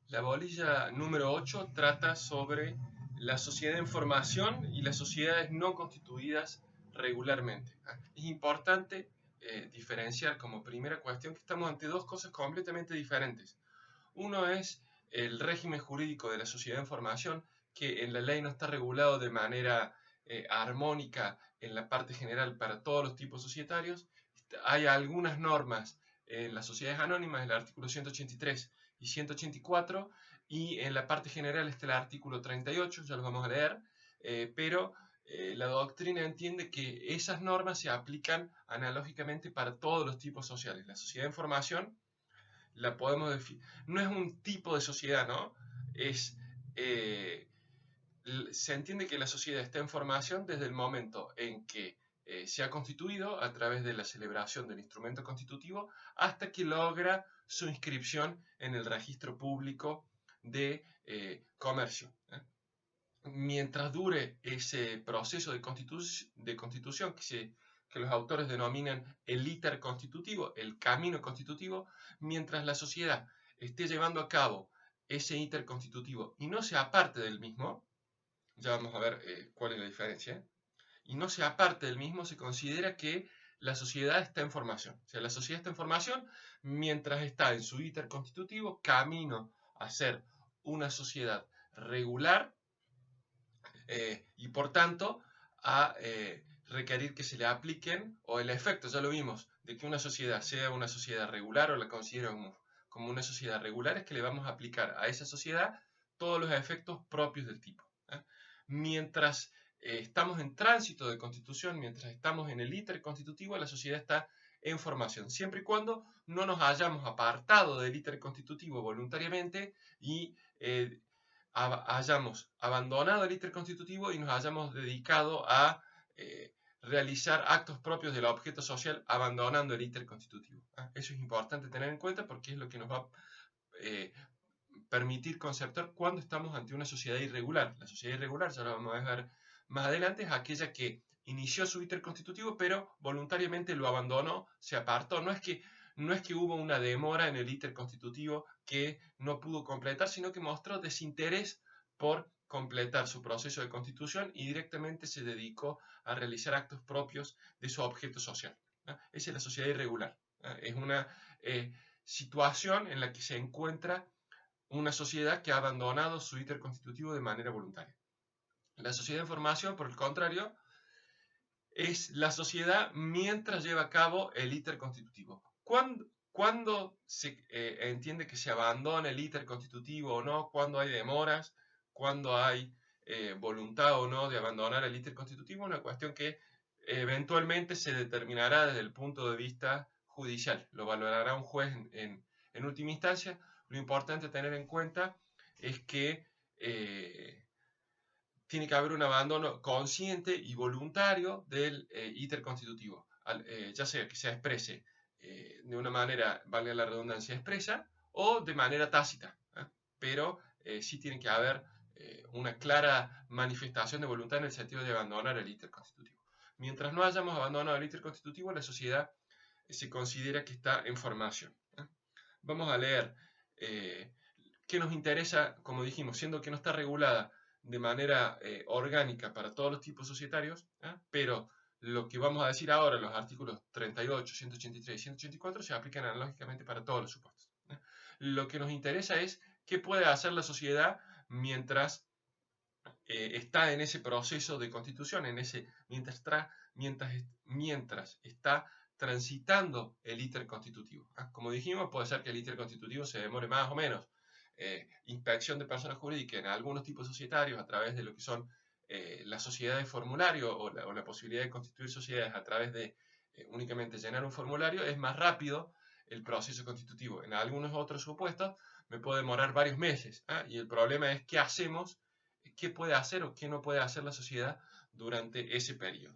La bolilla número 8 trata sobre la sociedad en formación y las sociedades no constituidas regularmente. Es importante diferenciar como primera cuestión que estamos ante dos cosas completamente diferentes. Uno es el régimen jurídico de la sociedad en formación, que en la ley no está regulado de manera armónica en la parte general para todos los tipos societarios. Hay algunas normas en las sociedades anónimas, el artículo 183 y 184, y en la parte general está el artículo 38, ya lo vamos a leer, pero la doctrina entiende que esas normas se aplican analógicamente para todos los tipos sociales. La sociedad en formación la podemos definir, no es un tipo de sociedad, ¿no? Es, eh, se entiende que la sociedad está en formación desde el momento en que se ha constituido a través de la celebración del instrumento constitutivo hasta que logra su inscripción en el registro público de comercio. Mientras dure ese proceso de constitución que los autores denominan el íter constitutivo, el camino constitutivo, mientras la sociedad esté llevando a cabo ese íter constitutivo y no sea parte del mismo, ya vamos a ver cuál es la diferencia, y no sea parte del mismo, se considera que la sociedad está en formación. O sea, la sociedad está en formación mientras está en su íter constitutivo, camino a ser una sociedad regular y por tanto a requerir que se le apliquen, o el efecto, ya lo vimos, de que una sociedad sea una sociedad regular o la consideramos como una sociedad regular, es que le vamos a aplicar a esa sociedad todos los efectos propios del tipo. Mientras estamos en tránsito de constitución, mientras estamos en el íter constitutivo, la sociedad está en formación, siempre y cuando no nos hayamos apartado del íter constitutivo voluntariamente y hayamos abandonado el íter constitutivo y nos hayamos dedicado a realizar actos propios del objeto social abandonando el íter constitutivo. Eso es importante tener en cuenta porque es lo que nos va a eh, permitir conceptuar cuando estamos ante una sociedad irregular. La sociedad irregular, ya lo vamos a ver más adelante, es aquella que inició su íter constitutivo pero voluntariamente lo abandonó, se apartó. No es que hubo una demora en el íter constitutivo que no pudo completar, sino que mostró desinterés por completar su proceso de constitución y directamente se dedicó a realizar actos propios de su objeto social. Esa es la sociedad irregular. Es una situación en la que se encuentra una sociedad que ha abandonado su íter constitutivo de manera voluntaria. La sociedad en formación, por el contrario, es la sociedad mientras lleva a cabo el íter constitutivo. ¿Cuándo se entiende que se abandona el íter constitutivo o no? ¿Cuándo hay demoras? ¿Cuándo hay voluntad o no de abandonar el íter constitutivo? Una cuestión que eventualmente se determinará desde el punto de vista judicial. Lo valorará un juez en última instancia. Lo importante a tener en cuenta es que tiene que haber un abandono consciente y voluntario del íter constitutivo, ya sea que se exprese de una manera, valga la redundancia, expresa o de manera tácita, pero sí tiene que haber una clara manifestación de voluntad en el sentido de abandonar el íter constitutivo. Mientras no hayamos abandonado el íter constitutivo, la sociedad se considera que está en formación. Vamos a leer qué nos interesa, como dijimos, siendo que no está regulada de manera orgánica para todos los tipos societarios, pero lo que vamos a decir ahora, los artículos 38, 183 y 184, se aplican analógicamente para todos los supuestos. Lo que nos interesa es qué puede hacer la sociedad mientras está en ese proceso de constitución, mientras está transitando el íter constitutivo. Como dijimos, puede ser que el íter constitutivo se demore más o menos. Inspección de personas jurídicas en algunos tipos societarios a través de lo que son las sociedades formulario o la posibilidad de constituir sociedades a través de únicamente llenar un formulario, es más rápido el proceso constitutivo. En algunos otros supuestos me puede demorar varios meses. Y el problema es qué hacemos, qué puede hacer o qué no puede hacer la sociedad durante ese periodo.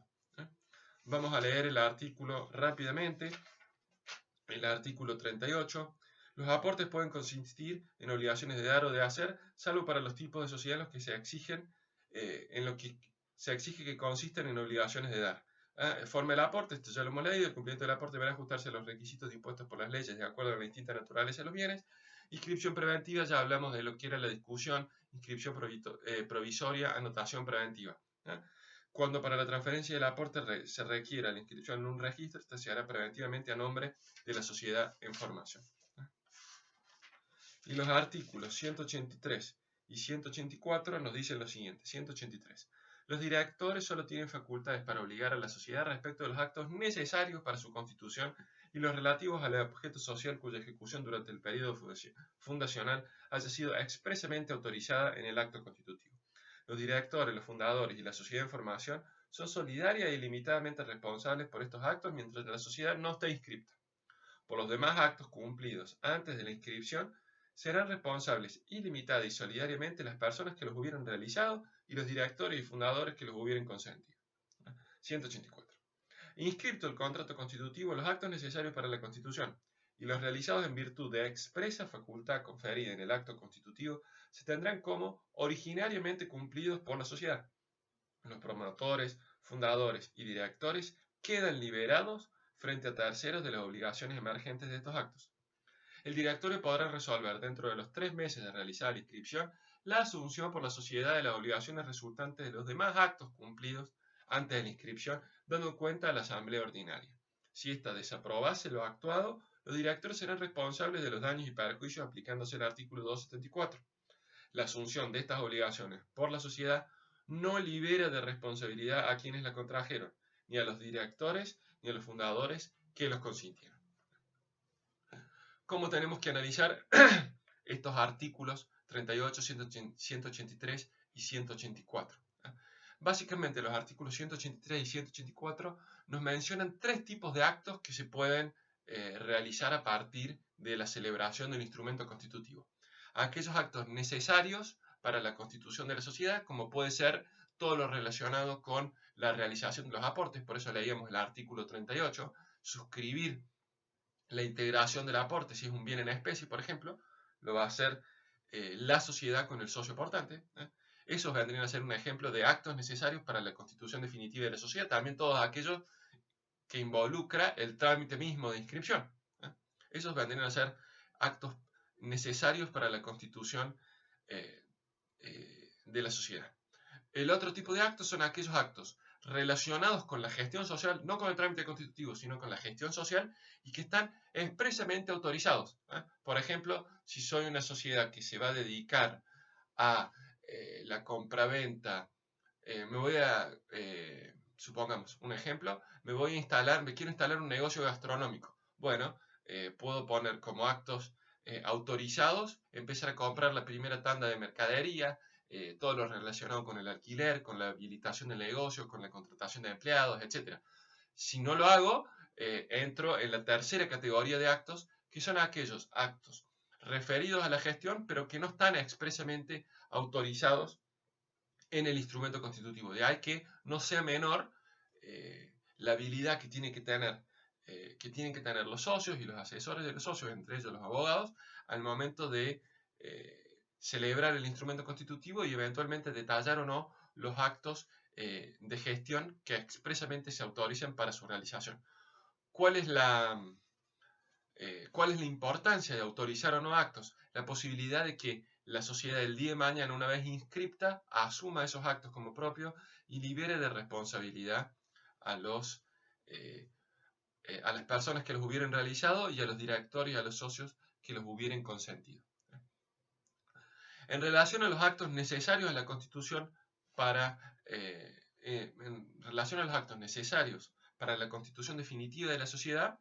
Vamos a leer el artículo rápidamente, el artículo 38. Los aportes pueden consistir en obligaciones de dar o de hacer, salvo para los tipos de sociedad en los que se exigen, en lo que se exige que consisten en obligaciones de dar. Forma del aporte, esto ya lo hemos leído, el cumplimiento del aporte deberá ajustarse a los requisitos impuestos por las leyes de acuerdo a la distinta naturaleza de los bienes, Inscripción preventiva, ya hablamos de lo que era la discusión, inscripción provisoria, anotación preventiva. Cuando para la transferencia del aporte se requiera la inscripción en un registro, esta se hará preventivamente a nombre de la sociedad en formación. Y los artículos 183 y 184 nos dicen lo siguiente. 183. Los directores solo tienen facultades para obligar a la sociedad respecto de los actos necesarios para su constitución y los relativos al objeto social cuya ejecución durante el periodo fundacional haya sido expresamente autorizada en el acto constitutivo. Los directores, los fundadores y la sociedad en formación son solidaria e ilimitadamente responsables por estos actos mientras la sociedad no esté inscripta. Por los demás actos cumplidos antes de la inscripción, serán responsables ilimitada y solidariamente las personas que los hubieran realizado y los directores y fundadores que los hubieran consentido. 184. Inscripto el contrato constitutivo, los actos necesarios para la Constitución y los realizados en virtud de expresa facultad conferida en el acto constitutivo se tendrán como originariamente cumplidos por la sociedad. Los promotores, fundadores y directores quedan liberados frente a terceros de las obligaciones emergentes de estos actos. El directorio podrá resolver dentro de los 3 meses de realizar la inscripción la asunción por la sociedad de las obligaciones resultantes de los demás actos cumplidos antes de la inscripción, dando cuenta a la asamblea ordinaria. Si ésta desaprobase lo actuado, los directores serán responsables de los daños y perjuicios aplicándose el artículo 274. La asunción de estas obligaciones por la sociedad no libera de responsabilidad a quienes la contrajeron, ni a los directores ni a los fundadores que los consintieron. ¿Cómo tenemos que analizar estos artículos 38, 183 y 184? Básicamente los artículos 183 y 184 nos mencionan 3 tipos de actos que se pueden realizar a partir de la celebración del instrumento constitutivo. Aquellos actos necesarios para la constitución de la sociedad, como puede ser todo lo relacionado con la realización de los aportes, por eso leíamos el artículo 38, suscribir la integración del aporte, si es un bien en especie, por ejemplo, lo va a hacer la sociedad con el socio aportante. Esos vendrían a ser un ejemplo de actos necesarios para la constitución definitiva de la sociedad, también todos aquellos que involucra el trámite mismo de inscripción. Esos vendrían a ser actos necesarios para la constitución de la sociedad. El otro tipo de actos son aquellos actos relacionados con la gestión social, no con el trámite constitutivo, sino con la gestión social y que están expresamente autorizados. Por ejemplo, si soy una sociedad que se va a dedicar a la compraventa, supongamos un ejemplo, me quiero instalar un negocio gastronómico. Bueno, puedo poner como actos autorizados, empezar a comprar la primera tanda de mercadería, todo lo relacionado con el alquiler, con la habilitación del negocio, con la contratación de empleados, etc. Si no lo hago, entro en la tercera categoría de actos, que son aquellos actos referidos a la gestión, pero que no están expresamente autorizados en el instrumento constitutivo. De ahí que no sea menor la habilidad que tienen que tener los socios y los asesores de los socios, entre ellos los abogados, al momento de celebrar el instrumento constitutivo y eventualmente detallar o no los actos de gestión que expresamente se autoricen para su realización. ¿Cuál es la importancia de autorizar o no actos? La posibilidad de que la sociedad del día de mañana, una vez inscripta, asuma esos actos como propios y libere de responsabilidad a las personas que los hubieran realizado y a los directores y a los socios que los hubieran consentido. En relación a los actos necesarios a la Constitución en relación a los actos necesarios para la constitución definitiva de la sociedad,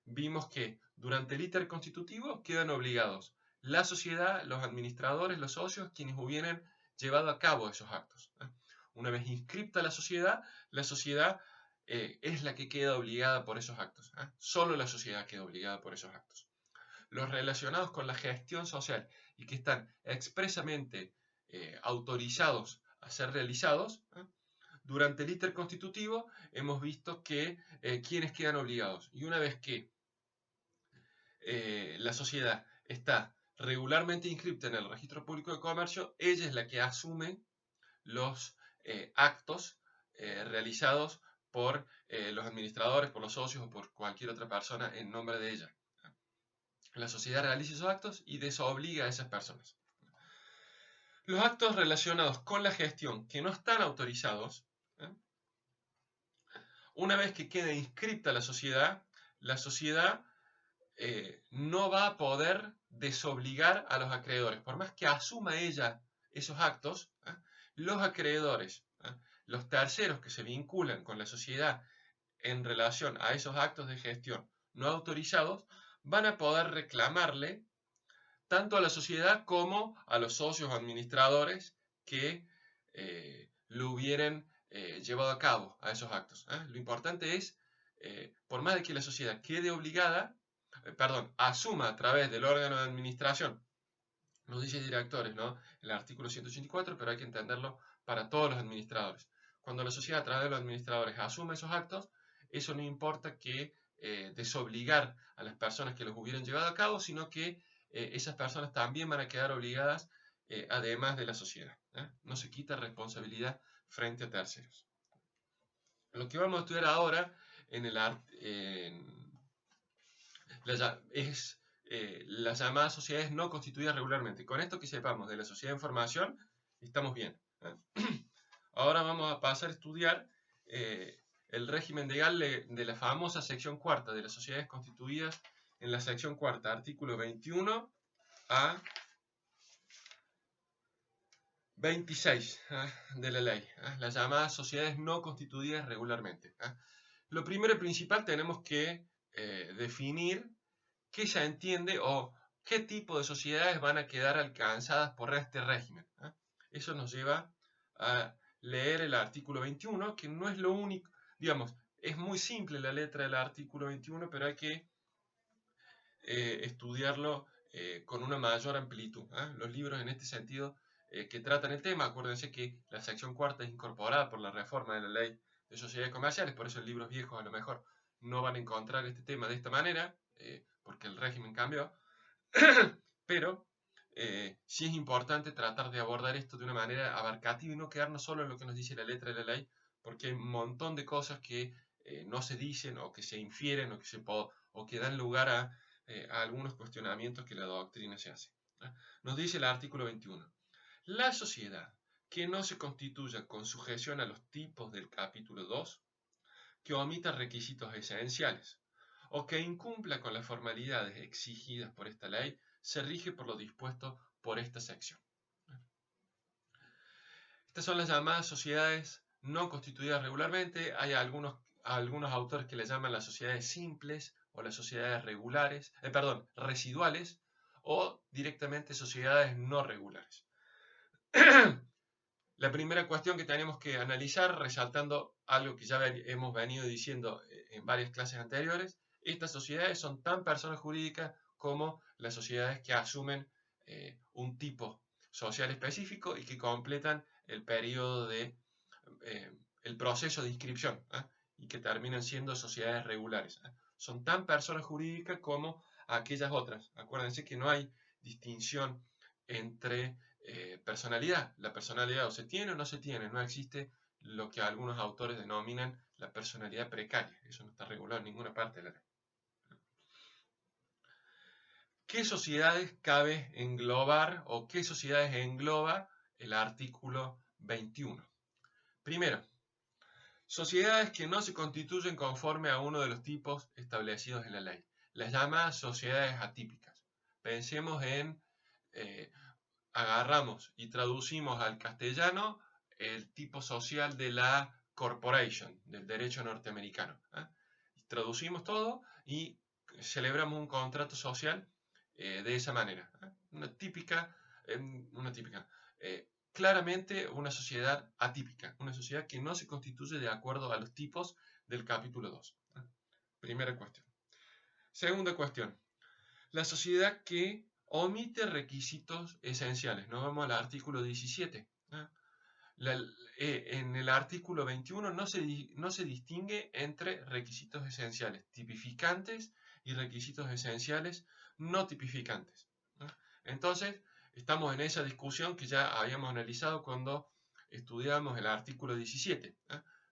vimos que durante el íter constitutivo quedan obligados la sociedad, los administradores, los socios, quienes hubieran llevado a cabo esos actos. Una vez inscripta la sociedad es la que queda obligada por esos actos. Solo la sociedad queda obligada por esos actos. Los relacionados con la gestión social y que están expresamente autorizados a ser realizados, durante el íter constitutivo hemos visto que quienes quedan obligados. Y una vez que la sociedad está regularmente inscripta en el registro público de comercio, ella es la que asume los actos realizados por los administradores, por los socios o por cualquier otra persona en nombre de ella. La sociedad realiza esos actos y desobliga a esas personas. Los actos relacionados con la gestión que no están autorizados, una vez que quede inscripta la sociedad no va a poder desobligar a los acreedores. Por más que asuma ella esos actos, los acreedores, los terceros que se vinculan con la sociedad en relación a esos actos de gestión no autorizados, van a poder reclamarle tanto a la sociedad como a los socios administradores que lo hubieran llevado a cabo a esos actos. Lo importante es, por más de que la sociedad quede obligada, asuma a través del órgano de administración, nos dice directores, ¿no? El artículo 184, pero hay que entenderlo para todos los administradores. Cuando la sociedad a través de los administradores asume esos actos, eso no importa que desobligar a las personas que los hubieran llevado a cabo, sino que esas personas también van a quedar obligadas además de la sociedad. No se quita responsabilidad frente a terceros. Lo que vamos a estudiar ahora es las llamadas sociedades no constituidas regularmente. Con esto que sepamos de la sociedad de información, estamos bien. Ahora vamos a pasar a estudiar el régimen legal de la famosa sección cuarta de las sociedades constituidas en la sección cuarta, artículo 21 a 26 de la ley, las llamadas sociedades no constituidas regularmente. Lo primero y principal, tenemos que definir qué se entiende o qué tipo de sociedades van a quedar alcanzadas por este régimen. Eso nos lleva a leer el artículo 21, que no es lo único, digamos, es muy simple la letra del artículo 21, pero hay que estudiarlo con una mayor amplitud. Los libros en este sentido que tratan el tema, acuérdense que la sección cuarta es incorporada por la reforma de la ley de sociedades comerciales, por eso en libros viejos a lo mejor no van a encontrar este tema de esta manera, porque el régimen cambió, pero sí es importante tratar de abordar esto de una manera abarcativa y no quedarnos solo en lo que nos dice la letra de la ley, porque hay un montón de cosas que no se dicen o que se infieren o que dan lugar a algunos cuestionamientos que la doctrina se hace. Nos dice el artículo 21. La sociedad que no se constituya con sujeción a los tipos del capítulo 2, que omita requisitos esenciales o que incumpla con las formalidades exigidas por esta ley, se rige por lo dispuesto por esta sección. Estas son las llamadas sociedades no constituidas regularmente. Hay algunos autores que les llaman las sociedades simples o las sociedades residuales o directamente sociedades no regulares. La primera cuestión que tenemos que analizar, resaltando algo que ya hemos venido diciendo en varias clases anteriores, estas sociedades son tan personas jurídicas como las sociedades que asumen un tipo social específico y que completan el periodo el proceso de inscripción y que terminan siendo sociedades regulares. Son tan personas jurídicas como aquellas otras. Acuérdense que no hay distinción entre personalidad. La personalidad o se tiene o no se tiene. No existe lo que algunos autores denominan la personalidad precaria. Eso no está regulado en ninguna parte de la ley. ¿Qué sociedades cabe englobar o qué sociedades engloba el artículo 21? Primero, sociedades que no se constituyen conforme a uno de los tipos establecidos en la ley. Las llamadas sociedades atípicas. Pensemos en, agarramos y traducimos al castellano el tipo social de la corporation, del derecho norteamericano. Traducimos todo y celebramos un contrato social de esa manera. Claramente una sociedad atípica, una sociedad que no se constituye de acuerdo a los tipos del capítulo 2. Primera cuestión. Segunda cuestión, la sociedad que omite requisitos esenciales. Nos vamos al artículo 17. En el artículo 21 no se distingue entre requisitos esenciales tipificantes y requisitos esenciales no tipificantes. Entonces, estamos en esa discusión que ya habíamos analizado cuando estudiamos el artículo 17.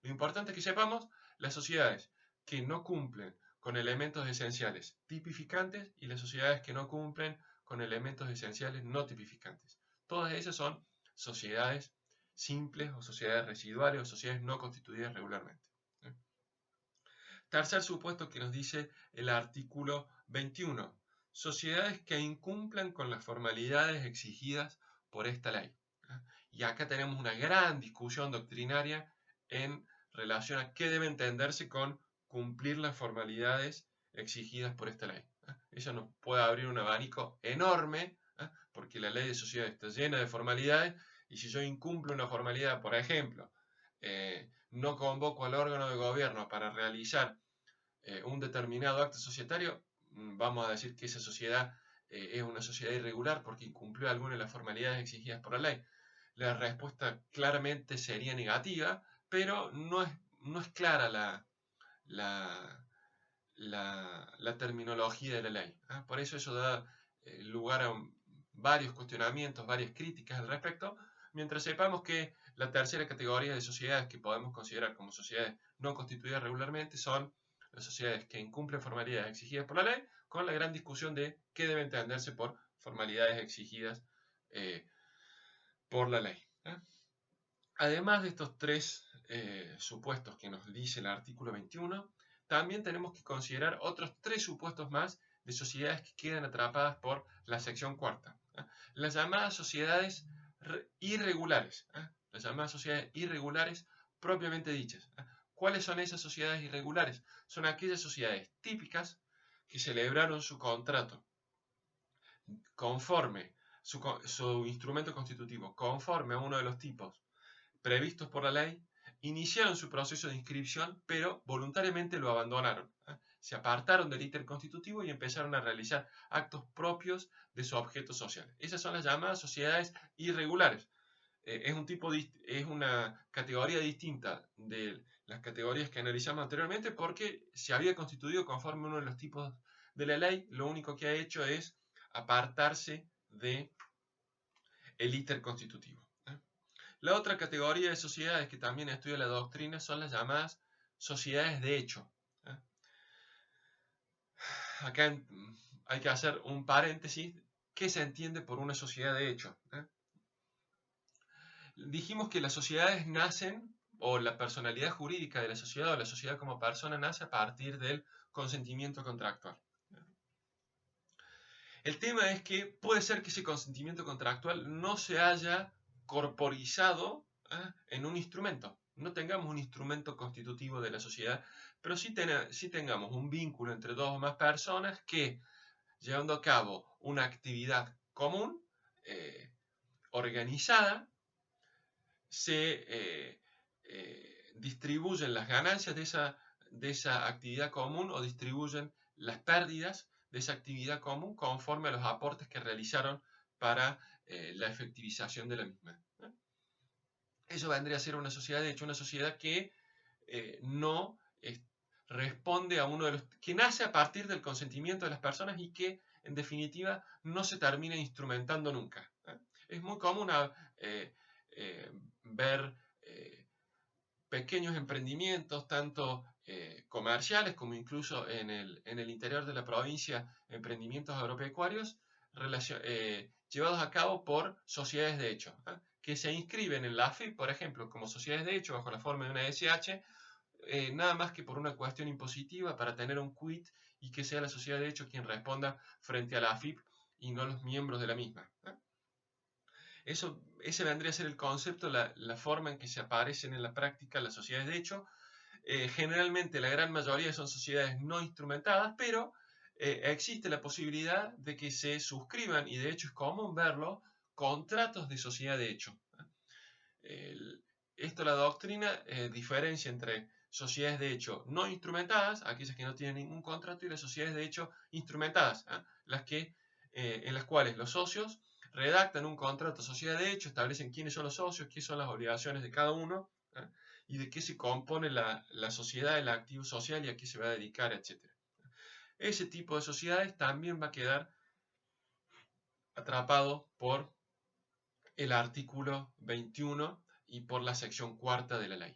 Lo importante es que sepamos, las sociedades que no cumplen con elementos esenciales tipificantes y las sociedades que no cumplen con elementos esenciales no tipificantes. Todas esas son sociedades simples o sociedades residuales o sociedades no constituidas regularmente. Tercer supuesto que nos dice el artículo 21. Sociedades que incumplan con las formalidades exigidas por esta ley. Y acá tenemos una gran discusión doctrinaria en relación a qué debe entenderse con cumplir las formalidades exigidas por esta ley. Eso nos puede abrir un abanico enorme, porque la ley de sociedades está llena de formalidades, y si yo incumplo una formalidad, por ejemplo, no convoco al órgano de gobierno para realizar un determinado acto societario, vamos a decir que esa sociedad es una sociedad irregular porque incumplió alguna de las formalidades exigidas por la ley. La respuesta claramente sería negativa, pero no es clara la terminología de la ley. Por eso da lugar a varios cuestionamientos, varias críticas al respecto, mientras sepamos que la tercera categoría de sociedades que podemos considerar como sociedades no constituidas regularmente son las sociedades que incumplen formalidades exigidas por la ley, con la gran discusión de qué debe entenderse por formalidades exigidas por la ley. Además de estos tres supuestos que nos dice el artículo 21, también tenemos que considerar otros tres supuestos más de sociedades que quedan atrapadas por la sección cuarta. Las llamadas sociedades irregulares. Las llamadas sociedades irregulares propiamente dichas. ¿Cuáles son esas sociedades irregulares? Son aquellas sociedades típicas que celebraron su contrato conforme, su instrumento constitutivo, conforme a uno de los tipos previstos por la ley, iniciaron su proceso de inscripción, pero voluntariamente lo abandonaron. Se apartaron del íter constitutivo y empezaron a realizar actos propios de su objeto social. Esas son las llamadas sociedades irregulares. Es una categoría distinta de las categorías que analizamos anteriormente porque se había constituido conforme a uno de los tipos de la ley, lo único que ha hecho es apartarse del íter constitutivo. La otra categoría de sociedades que también estudia la doctrina son las llamadas sociedades de hecho. Acá hay que hacer un paréntesis. ¿Qué se entiende por una sociedad de hecho? Dijimos que las sociedades nacen, o la personalidad jurídica de la sociedad, o la sociedad como persona nace a partir del consentimiento contractual. El tema es que puede ser que ese consentimiento contractual no se haya corporizado en un instrumento. No tengamos un instrumento constitutivo de la sociedad, pero sí tengamos un vínculo entre dos o más personas que, llevando a cabo una actividad común, organizada, se distribuyen las ganancias de esa actividad común o distribuyen las pérdidas de esa actividad común conforme a los aportes que realizaron para la efectivización de la misma. Eso vendría a ser una sociedad, de hecho, una sociedad que no responde a uno de los... que nace a partir del consentimiento de las personas y que, en definitiva, no se termina instrumentando nunca. Es muy común ver pequeños emprendimientos, tanto comerciales como incluso en el interior de la provincia, emprendimientos agropecuarios llevados a cabo por sociedades de hecho, que se inscriben en la AFIP, por ejemplo, como sociedades de hecho bajo la forma de una SH, nada más que por una cuestión impositiva para tener un quit y que sea la sociedad de hecho quien responda frente a la AFIP y no los miembros de la misma. Ese vendría a ser el concepto, la forma en que se aparecen en la práctica las sociedades de hecho. Generalmente la gran mayoría son sociedades no instrumentadas, pero existe la posibilidad de que se suscriban, y de hecho es común verlo, contratos de sociedad de hecho. La doctrina diferencia entre sociedades de hecho no instrumentadas, aquellas que no tienen ningún contrato, y las sociedades de hecho instrumentadas, en las cuales los socios redactan un contrato de sociedad de hecho, establecen quiénes son los socios, qué son las obligaciones de cada uno, y de qué se compone la sociedad, el activo social y a qué se va a dedicar, etc. Ese tipo de sociedades también va a quedar atrapado por el artículo 21 y por la sección cuarta de la ley.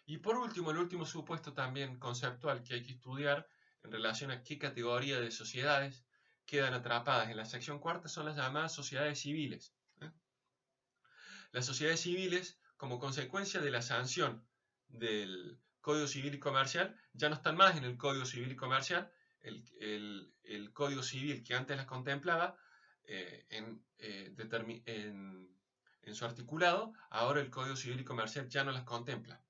Y por último, el último supuesto también conceptual que hay que estudiar en relación a qué categoría de sociedades quedan atrapadas en la sección cuarta son las llamadas sociedades civiles. Las sociedades civiles, como consecuencia de la sanción del Código Civil y Comercial, ya no están más en el Código Civil y Comercial. El Código Civil que antes las contemplaba en su articulado, ahora el Código Civil y Comercial ya no las contempla.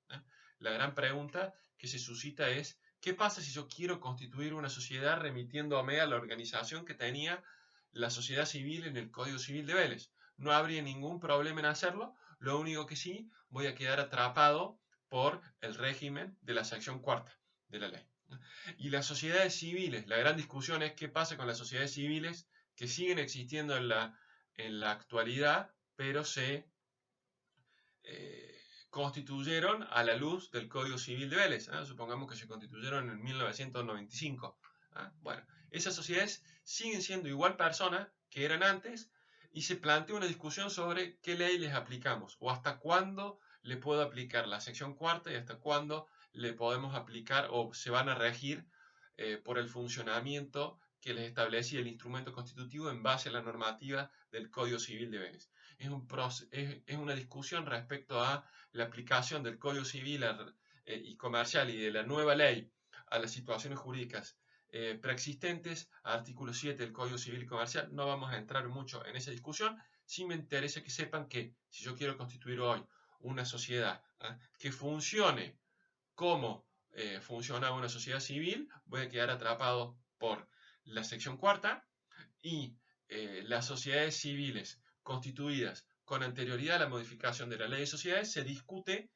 La gran pregunta que se suscita es, ¿qué pasa si yo quiero constituir una sociedad remitiéndome a la organización que tenía la sociedad civil en el Código Civil de Vélez? No habría ningún problema en hacerlo, lo único que sí voy a quedar atrapado por el régimen de la sección cuarta de la ley. Y las sociedades civiles, la gran discusión es qué pasa con las sociedades civiles que siguen existiendo en la actualidad, pero se constituyeron a la luz del Código Civil de Vélez. Supongamos que se constituyeron en 1995. Bueno, esas sociedades siguen siendo igual personas que eran antes y se plantea una discusión sobre qué ley les aplicamos o hasta cuándo le puedo aplicar la sección cuarta y hasta cuándo le podemos aplicar o se van a regir por el funcionamiento que les establecía el instrumento constitutivo en base a la normativa del Código Civil de Vélez. Es una discusión respecto a la aplicación del Código Civil y Comercial y de la nueva ley a las situaciones jurídicas preexistentes, artículo 7 del Código Civil y Comercial. No vamos a entrar mucho en esa discusión. Sí me interesa que sepan que si yo quiero constituir hoy una sociedad que funcione como funciona una sociedad civil, voy a quedar atrapado por la sección cuarta y las sociedades civiles constituidas con anterioridad a la modificación de la ley de sociedades, se discute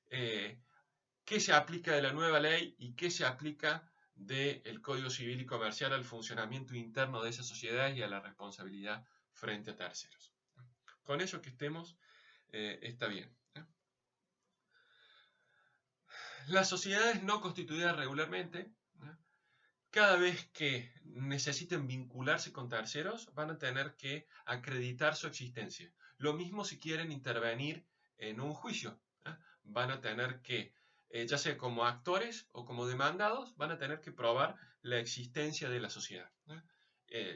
qué se aplica de la nueva ley y qué se aplica del Código Civil y Comercial al funcionamiento interno de esas sociedades y a la responsabilidad frente a terceros. Con eso que estemos, está bien. Las sociedades no constituidas regularmente, cada vez que necesiten vincularse con terceros, van a tener que acreditar su existencia. Lo mismo si quieren intervenir en un juicio. Van a tener que, ya sea como actores o como demandados, van a tener que probar la existencia de la sociedad.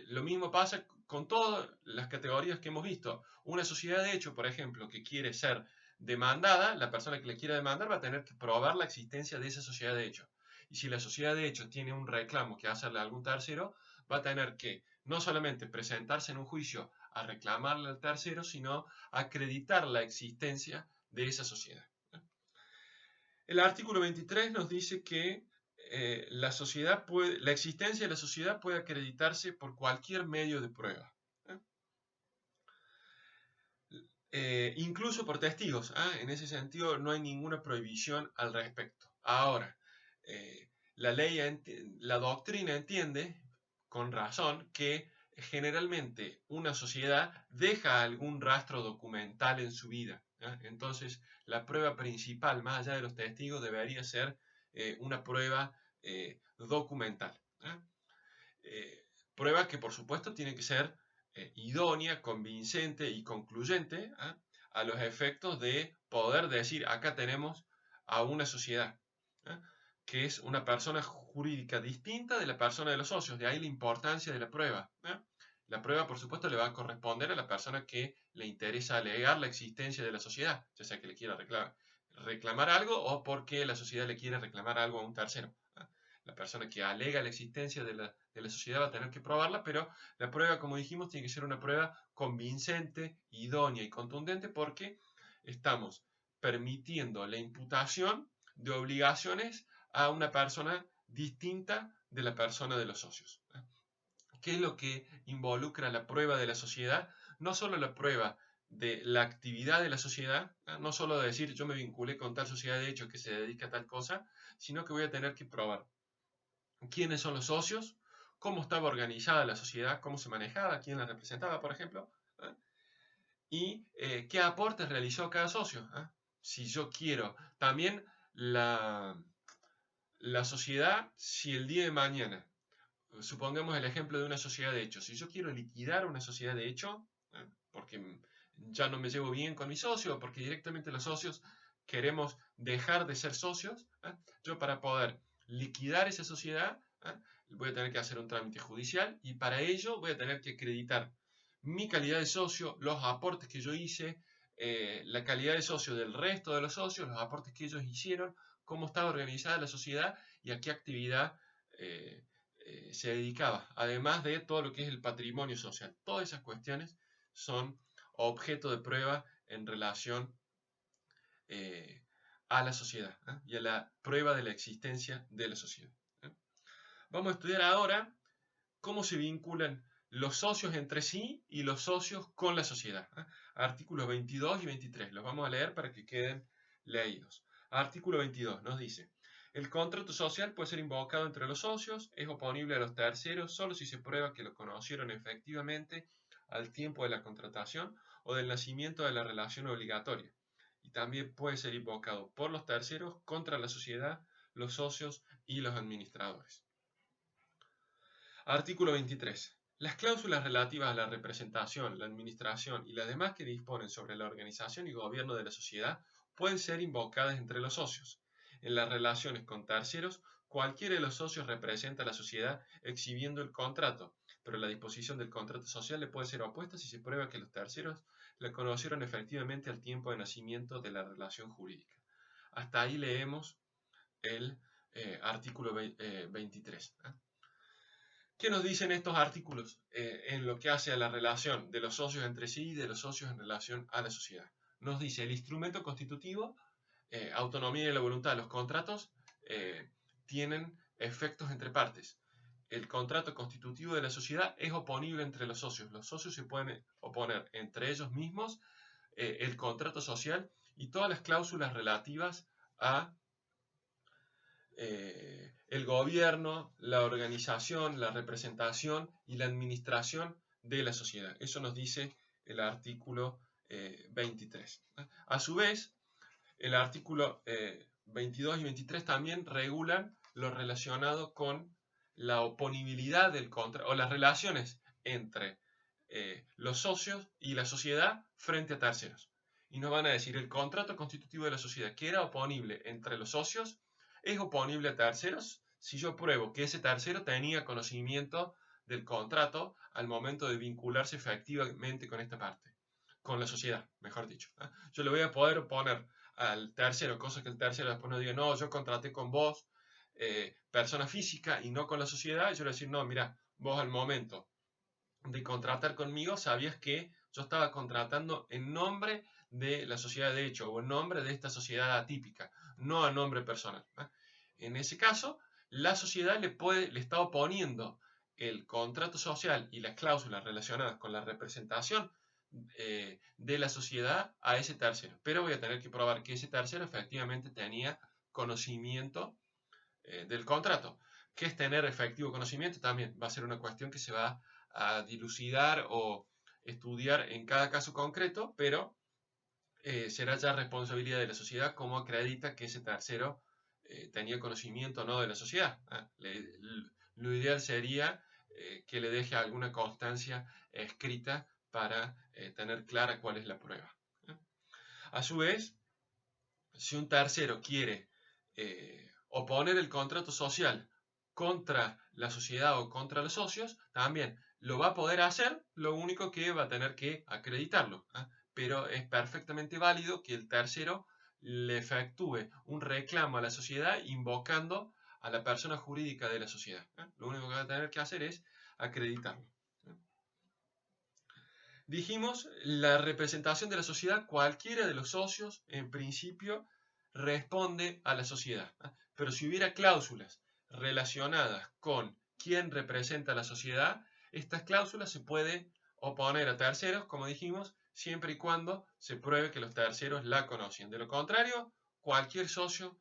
Lo mismo pasa con todas las categorías que hemos visto. Una sociedad de hecho, por ejemplo, que quiere ser demandada, la persona que le quiera demandar va a tener que probar la existencia de esa sociedad de hecho. Y si la sociedad de hecho tiene un reclamo que hacerle a algún tercero, va a tener que no solamente presentarse en un juicio a reclamarle al tercero, sino acreditar la existencia de esa sociedad. El artículo 23 nos dice que la existencia de la sociedad puede acreditarse por cualquier medio de prueba. Incluso por testigos. En ese sentido no hay ninguna prohibición al respecto. Ahora, la doctrina entiende, con razón, que generalmente una sociedad deja algún rastro documental en su vida. Entonces, la prueba principal, más allá de los testigos, debería ser una prueba documental. Prueba que, por supuesto, tiene que ser idónea, convincente y concluyente a los efectos de poder decir, acá tenemos a una sociedad, que es una persona jurídica distinta de la persona de los socios. De ahí la importancia de la prueba. La prueba, por supuesto, le va a corresponder a la persona que le interesa alegar la existencia de la sociedad, ya sea que le quiera reclamar algo o porque la sociedad le quiere reclamar algo a un tercero. La persona que alega la existencia de la sociedad va a tener que probarla, pero la prueba, como dijimos, tiene que ser una prueba convincente, idónea y contundente porque estamos permitiendo la imputación de obligaciones a una persona distinta de la persona de los socios. ¿Qué es lo que involucra la prueba de la sociedad? No solo la prueba de la actividad de la sociedad, no solo de decir yo me vinculé con tal sociedad de hecho que se dedica a tal cosa, sino que voy a tener que probar quiénes son los socios, cómo estaba organizada la sociedad, cómo se manejaba, quién la representaba, por ejemplo, y qué aportes realizó cada socio. Si yo quiero, también la sociedad, si el día de mañana, supongamos el ejemplo de una sociedad de hecho, si yo quiero liquidar una sociedad de hecho, porque ya no me llevo bien con mi socio, porque directamente los socios queremos dejar de ser socios, yo para poder liquidar esa sociedad, Voy a tener que hacer un trámite judicial y para ello voy a tener que acreditar mi calidad de socio, los aportes que yo hice, la calidad de socio del resto de los socios, los aportes que ellos hicieron, cómo estaba organizada la sociedad y a qué actividad se dedicaba, además de todo lo que es el patrimonio social. Todas esas cuestiones son objeto de prueba en relación a la sociedad y a la prueba de la existencia de la sociedad. Vamos a estudiar ahora cómo se vinculan los socios entre sí y los socios con la sociedad. Artículos 22 y 23. Los vamos a leer para que queden leídos. Artículo 22 nos dice: el contrato social puede ser invocado entre los socios, es oponible a los terceros solo si se prueba que lo conocieron efectivamente al tiempo de la contratación o del nacimiento de la relación obligatoria. Y también puede ser invocado por los terceros contra la sociedad, los socios y los administradores. Artículo 23. Las cláusulas relativas a la representación, la administración y las demás que disponen sobre la organización y gobierno de la sociedad pueden ser invocadas entre los socios. En las relaciones con terceros, cualquiera de los socios representa a la sociedad exhibiendo el contrato, pero la disposición del contrato social le puede ser opuesta si se prueba que los terceros la conocieron efectivamente al tiempo de nacimiento de la relación jurídica. Hasta ahí leemos el artículo 23. ¿Qué nos dicen estos artículos en lo que hace a la relación de los socios entre sí y de los socios en relación a la sociedad? Nos dice el instrumento constitutivo, autonomía y la voluntad de los contratos tienen efectos entre partes. El contrato constitutivo de la sociedad es oponible entre los socios. Los socios se pueden oponer entre ellos mismos, el contrato social y todas las cláusulas relativas a el gobierno, la organización, la representación y la administración de la sociedad. Eso nos dice el artículo 23. A su vez, el artículo 22 y 23 también regulan lo relacionado con la oponibilidad del contrato o las relaciones entre los socios y la sociedad frente a terceros. Y nos van a decir el contrato constitutivo de la sociedad que era oponible entre los socios es oponible a terceros si yo pruebo que ese tercero tenía conocimiento del contrato al momento de vincularse efectivamente con esta parte, con la sociedad, mejor dicho. Yo le voy a poder oponer al tercero, cosa que el tercero después no diga, no, yo contraté con vos, persona física, y no con la sociedad, y yo le voy a decir, no, mira, vos al momento de contratar conmigo sabías que yo estaba contratando en nombre de la sociedad de hecho o en nombre de esta sociedad atípica, no a nombre personal. En ese caso, la sociedad le está oponiendo el contrato social y las cláusulas relacionadas con la representación de la sociedad a ese tercero. Pero voy a tener que probar que ese tercero efectivamente tenía conocimiento del contrato. ¿Qué es tener efectivo conocimiento? También va a ser una cuestión que se va a dilucidar o estudiar en cada caso concreto, pero será ya responsabilidad de la sociedad cómo acredita que ese tercero tenía conocimiento o no de la sociedad. Lo ideal sería que le deje alguna constancia escrita para tener clara cuál es la prueba. A su vez, si un tercero quiere oponer el contrato social contra la sociedad o contra los socios, también lo va a poder hacer, lo único que va a tener que acreditarlo. Pero es perfectamente válido que el tercero le efectúe un reclamo a la sociedad invocando a la persona jurídica de la sociedad. Lo único que va a tener que hacer es acreditarlo. Dijimos, la representación de la sociedad, cualquiera de los socios, en principio, responde a la sociedad. Pero si hubiera cláusulas relacionadas con quién representa a la sociedad, estas cláusulas se pueden oponer a terceros, como dijimos, siempre y cuando se pruebe que los terceros la conocen. De lo contrario, cualquier socio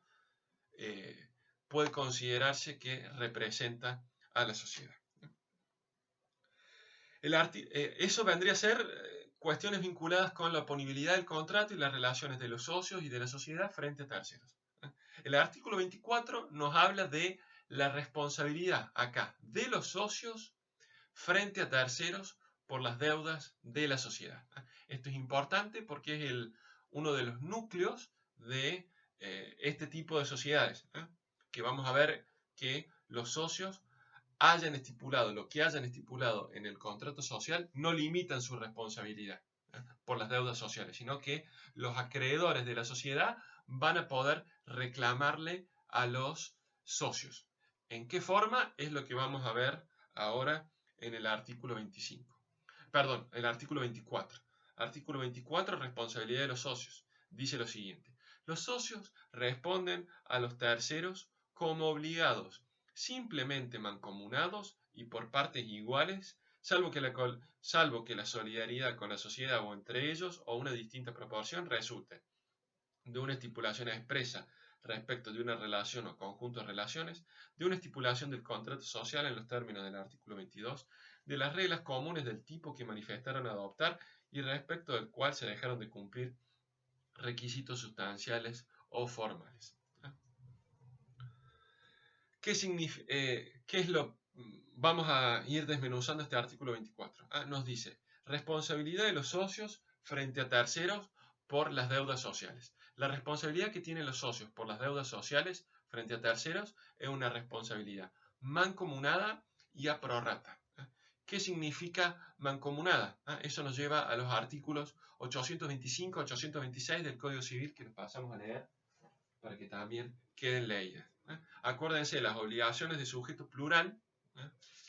puede considerarse que representa a la sociedad. Eso vendría a ser cuestiones vinculadas con la oponibilidad del contrato y las relaciones de los socios y de la sociedad frente a terceros. El artículo 24 nos habla de la responsabilidad acá de los socios frente a terceros por las deudas de la sociedad. Esto es importante porque es uno de los núcleos de este tipo de sociedades, que vamos a ver que los socios hayan estipulado, lo que hayan estipulado en el contrato social, no limitan su responsabilidad por las deudas sociales, sino que los acreedores de la sociedad van a poder reclamarle a los socios. ¿En qué forma? Es lo que vamos a ver ahora en el artículo 25. Perdón, el artículo 24. Artículo 24, responsabilidad de los socios. Dice lo siguiente. Los socios responden a los terceros como obligados, simplemente mancomunados y por partes iguales, salvo que la solidaridad con la sociedad o entre ellos o una distinta proporción resulte de una estipulación expresa respecto de una relación o conjunto de relaciones, de una estipulación del contrato social en los términos del artículo 22, de las reglas comunes del tipo que manifestaron adoptar y respecto del cual se dejaron de cumplir requisitos sustanciales o formales. ¿Qué es lo? Vamos a ir desmenuzando este artículo 24. Nos dice, responsabilidad de los socios frente a terceros por las deudas sociales. La responsabilidad que tienen los socios por las deudas sociales frente a terceros es una responsabilidad mancomunada y a prorrata. ¿Qué significa mancomunada? Eso nos lleva a los artículos 825, 826 del Código Civil que nos pasamos a leer para que también queden leídas. Acuérdense, las obligaciones de sujeto plural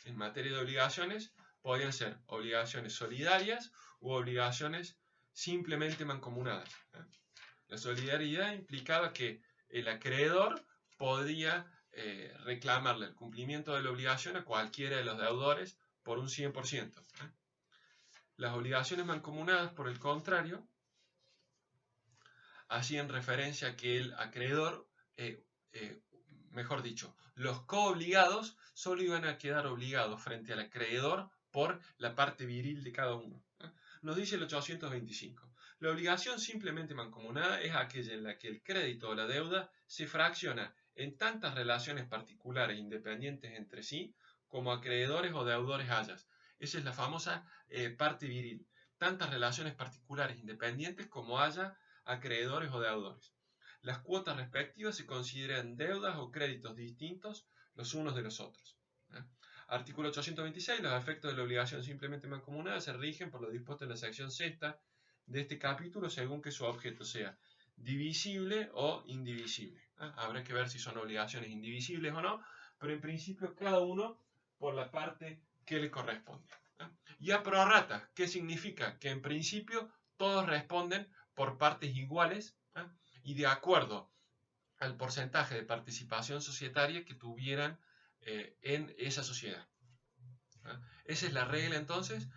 en materia de obligaciones podrían ser obligaciones solidarias u obligaciones simplemente mancomunadas. La solidaridad implicaba que el acreedor podía reclamarle el cumplimiento de la obligación a cualquiera de los deudores por un 100%. Las obligaciones mancomunadas, por el contrario, hacían referencia a que el acreedor, mejor dicho, los coobligados solo iban a quedar obligados frente al acreedor por la parte viril de cada uno. Nos dice el 825. La obligación simplemente mancomunada es aquella en la que el crédito o la deuda se fracciona en tantas relaciones particulares independientes entre sí como acreedores o deudores hayas. Esa es la famosa parte viril. Tantas relaciones particulares independientes como haya acreedores o deudores. Las cuotas respectivas se consideran deudas o créditos distintos los unos de los otros. Artículo 826. Los efectos de la obligación simplemente mancomunada se rigen por lo dispuesto en la sección sexta de este capítulo según que su objeto sea divisible o indivisible. Habrá que ver si son obligaciones indivisibles o no, pero en principio cada uno por la parte que le corresponde. Y a prorrata, ¿qué significa? Que en principio todos responden por partes iguales y de acuerdo al porcentaje de participación societaria que tuvieran en esa sociedad. Esa es la regla entonces,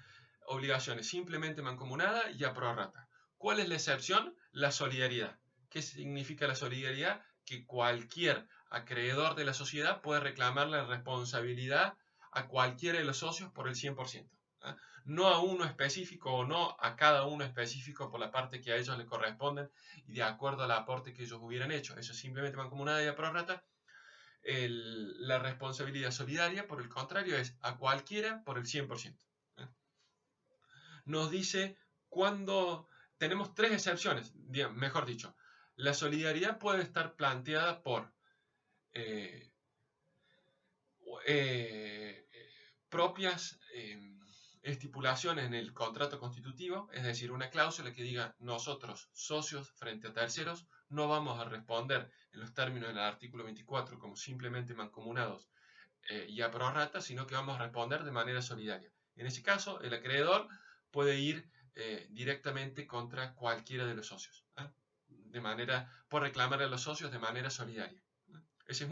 obligaciones simplemente mancomunadas y a prorrata. ¿Cuál es la excepción? La solidaridad. ¿Qué significa la solidaridad? Que cualquier acreedor de la sociedad puede reclamar la responsabilidad a cualquiera de los socios por el 100%. No a uno específico o no a cada uno específico por la parte que a ellos les corresponden y de acuerdo al aporte que ellos hubieran hecho. Eso es simplemente mancomunada y a prorrata. La responsabilidad solidaria, por el contrario, es a cualquiera por el 100%. Nos dice cuando tenemos tres excepciones, mejor dicho, la solidaridad puede estar planteada por propias estipulaciones en el contrato constitutivo, es decir, una cláusula que diga nosotros, socios frente a terceros, no vamos a responder en los términos del artículo 24 como simplemente mancomunados y a prorrata, sino que vamos a responder de manera solidaria. En ese caso, el acreedor puede ir directamente contra cualquiera de los socios, por reclamar a los socios de manera solidaria. Esa es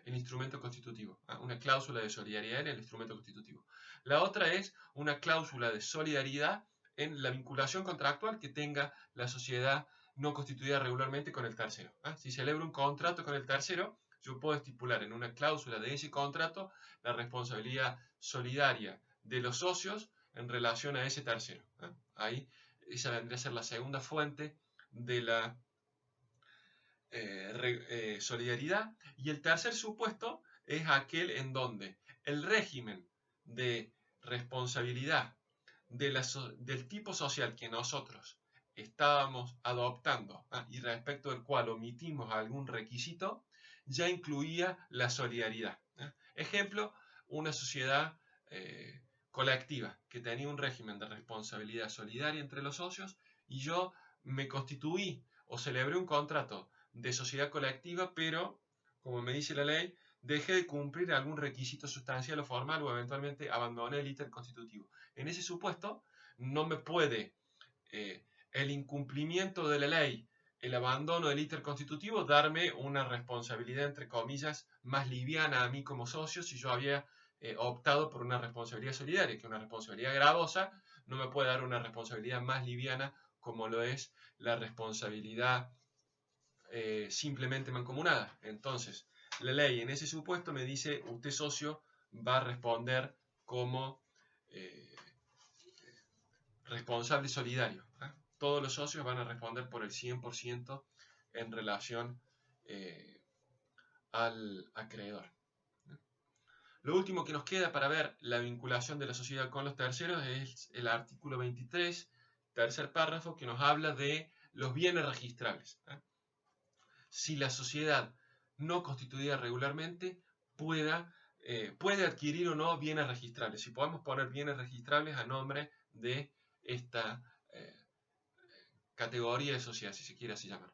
el instrumento constitutivo, una cláusula de solidaridad en el instrumento constitutivo. La otra es una cláusula de solidaridad en la vinculación contractual que tenga la sociedad no constituida regularmente con el tercero. Si celebro un contrato con el tercero, yo puedo estipular en una cláusula de ese contrato la responsabilidad solidaria de los socios en relación a ese tercero. Ahí esa vendría a ser la segunda fuente de la solidaridad. Y el tercer supuesto es aquel en donde el régimen de responsabilidad del tipo social que nosotros estábamos adoptando y respecto del cual omitimos algún requisito, ya incluía la solidaridad. Ejemplo, una sociedad colectiva que tenía un régimen de responsabilidad solidaria entre los socios y yo me constituí o celebré un contrato de sociedad colectiva, pero, como me dice la ley, dejé de cumplir algún requisito sustancial o formal o eventualmente abandoné el íter constitutivo. En ese supuesto, no me puede el incumplimiento de la ley, el abandono del íter constitutivo, darme una responsabilidad, entre comillas, más liviana a mí como socio si yo había optado por una responsabilidad solidaria, que una responsabilidad gravosa no me puede dar una responsabilidad más liviana como lo es la responsabilidad simplemente mancomunada. Entonces, la ley en ese supuesto me dice, usted socio va a responder como responsable solidario. Todos los socios van a responder por el 100% en relación al acreedor. Lo último que nos queda para ver la vinculación de la sociedad con los terceros es el artículo 23, tercer párrafo, que nos habla de los bienes registrables. Si la sociedad no constituida regularmente puede adquirir o no bienes registrables. Si podemos poner bienes registrables a nombre de esta categoría de sociedad, si se quiere así llamar.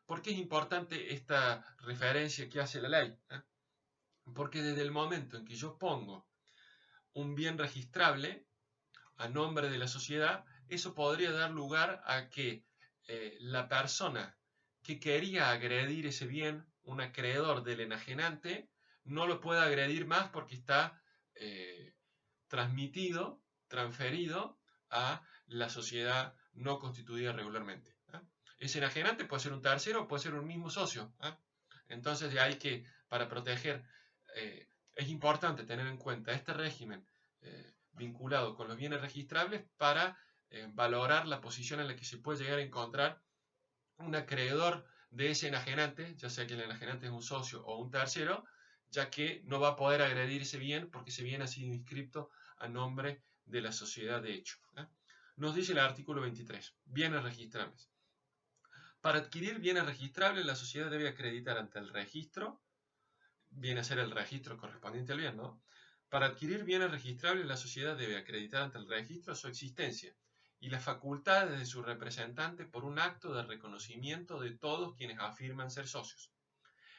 ¿Por qué es importante esta referencia que hace la ley? Porque desde el momento en que yo pongo un bien registrable a nombre de la sociedad, eso podría dar lugar a que la persona que quería agredir ese bien, un acreedor del enajenante, no lo pueda agredir más porque está transferido a la sociedad no constituida regularmente. Ese enajenante puede ser un tercero o puede ser un mismo socio. Entonces, de ahí que para proteger, es importante tener en cuenta este régimen vinculado con los bienes registrables para valorar la posición en la que se puede llegar a encontrar un acreedor de ese enajenante, ya sea que el enajenante es un socio o un tercero, ya que no va a poder agredir ese bien porque ese bien ha sido inscripto a nombre de la sociedad de hecho. Nos dice el artículo 23, bienes registrables. Para adquirir bienes registrables, la sociedad debe acreditar ante el registro, viene a ser el registro correspondiente al bien, ¿no? Para adquirir bienes registrables, la sociedad debe acreditar ante el registro su existencia y las facultades de su representante por un acto de reconocimiento de todos quienes afirman ser socios.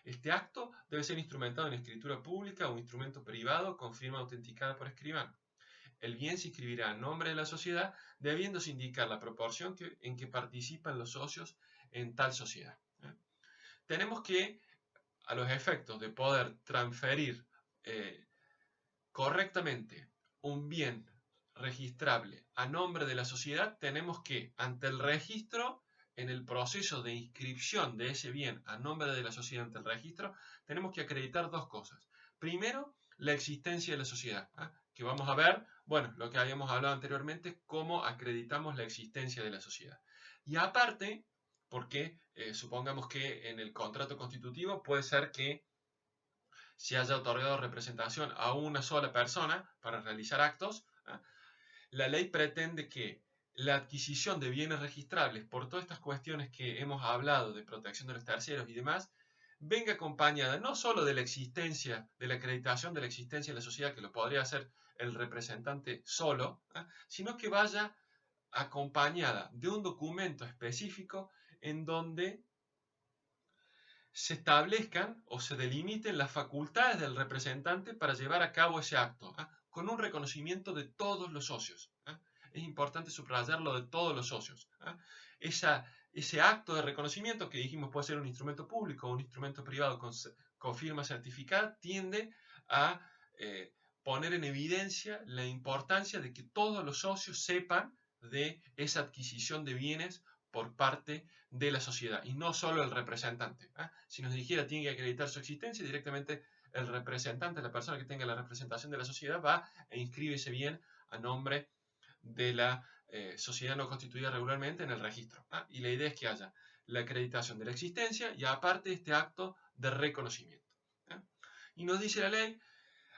Este acto debe ser instrumentado en escritura pública o instrumento privado con firma autenticada por escribano. El bien se inscribirá a nombre de la sociedad, debiéndose indicar la proporción en que participan los socios en tal sociedad. Tenemos que, a los efectos de poder transferir correctamente un bien registrable a nombre de la sociedad, tenemos que, ante el registro, en el proceso de inscripción de ese bien a nombre de la sociedad ante el registro, tenemos que acreditar dos cosas. Primero, la existencia de la sociedad, que vamos a ver, bueno, lo que habíamos hablado anteriormente, cómo acreditamos la existencia de la sociedad. Y aparte, porque supongamos que en el contrato constitutivo puede ser que se haya otorgado representación a una sola persona para realizar actos, la ley pretende que la adquisición de bienes registrables por todas estas cuestiones que hemos hablado de protección de los terceros y demás, venga acompañada no solo de la existencia, de la acreditación de la existencia de la sociedad, que lo podría hacer el representante solo, sino que vaya acompañada de un documento específico en donde se establezcan o se delimiten las facultades del representante para llevar a cabo ese acto, con un reconocimiento de todos los socios. Es importante subrayarlo de todos los socios. Ese acto de reconocimiento, que dijimos puede ser un instrumento público o un instrumento privado con firma certificada, tiende a poner en evidencia la importancia de que todos los socios sepan de esa adquisición de bienes por parte de la sociedad y no solo el representante. Si nos dijera tiene que acreditar su existencia, directamente el representante, la persona que tenga la representación de la sociedad, va e inscribe ese bien a nombre de la sociedad no constituida regularmente en el registro. Y la idea es que haya la acreditación de la existencia y aparte este acto de reconocimiento. Y nos dice la ley,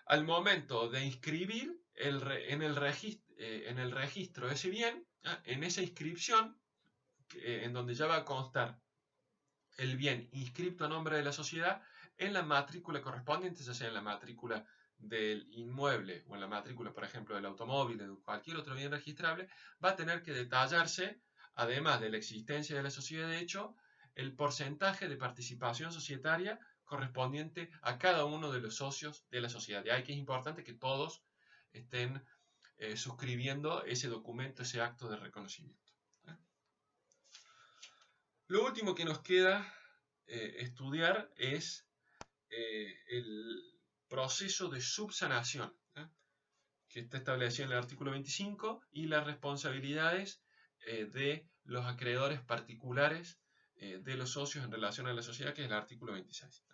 al momento de inscribir en el registro ese bien, en esa inscripción, en donde ya va a constar el bien inscrito a nombre de la sociedad en la matrícula correspondiente, ya sea en la matrícula del inmueble o en la matrícula, por ejemplo, del automóvil o de cualquier otro bien registrable, va a tener que detallarse, además de la existencia de la sociedad de hecho, el porcentaje de participación societaria correspondiente a cada uno de los socios de la sociedad. De ahí que es importante que todos estén suscribiendo ese documento, ese acto de reconocimiento. Lo último que nos queda estudiar es el proceso de subsanación, que está establecido en el artículo 25, y las responsabilidades de los acreedores particulares de los socios en relación a la sociedad, que es el artículo 26.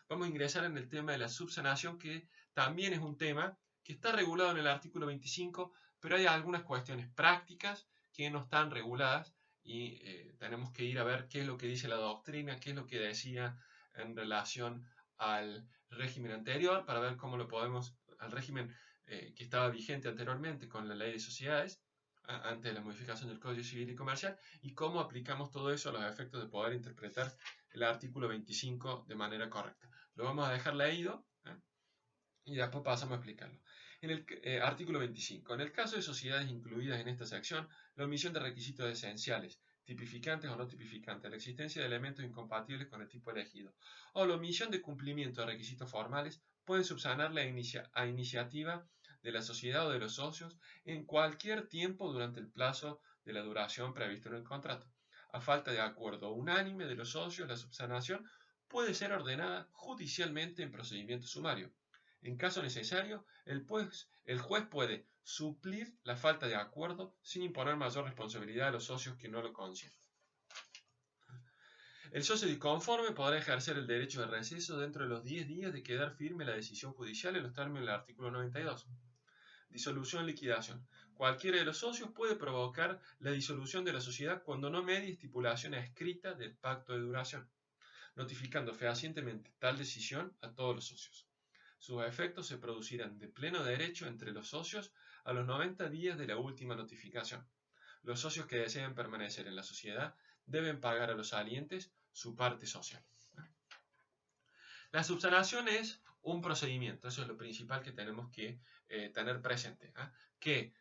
Vamos a ingresar en el tema de la subsanación, que también es un tema que está regulado en el artículo 25, pero hay algunas cuestiones prácticas que no están reguladas y tenemos que ir a ver qué es lo que dice la doctrina, qué es lo que decía en relación al régimen anterior, para ver cómo lo podemos, al régimen que estaba vigente anteriormente con la ley de sociedades, antes de la modificación del Código Civil y Comercial, y cómo aplicamos todo eso a los efectos de poder interpretar el artículo 25 de manera correcta. Lo vamos a dejar leído y después pasamos a explicarlo. En el artículo 25. En el caso de sociedades incluidas en esta sección, la omisión de requisitos esenciales, tipificantes o no tipificantes, la existencia de elementos incompatibles con el tipo elegido, o la omisión de cumplimiento de requisitos formales, pueden subsanar a iniciativa de la sociedad o de los socios en cualquier tiempo durante el plazo de la duración previsto en el contrato. A falta de acuerdo unánime de los socios, la subsanación puede ser ordenada judicialmente en procedimiento sumario. En caso necesario, el juez puede suplir la falta de acuerdo sin imponer mayor responsabilidad a los socios que no lo consienten. El socio disconforme podrá ejercer el derecho de receso dentro de los 10 días de quedar firme la decisión judicial en los términos del artículo 92. Disolución o liquidación. Cualquiera de los socios puede provocar la disolución de la sociedad cuando no medie estipulación escrita del pacto de duración, notificando fehacientemente tal decisión a todos los socios. Sus efectos se producirán de pleno derecho entre los socios a los 90 días de la última notificación. Los socios que deseen permanecer en la sociedad deben pagar a los salientes su parte social. La subsanación es un procedimiento, eso es lo principal que tenemos que tener presente, que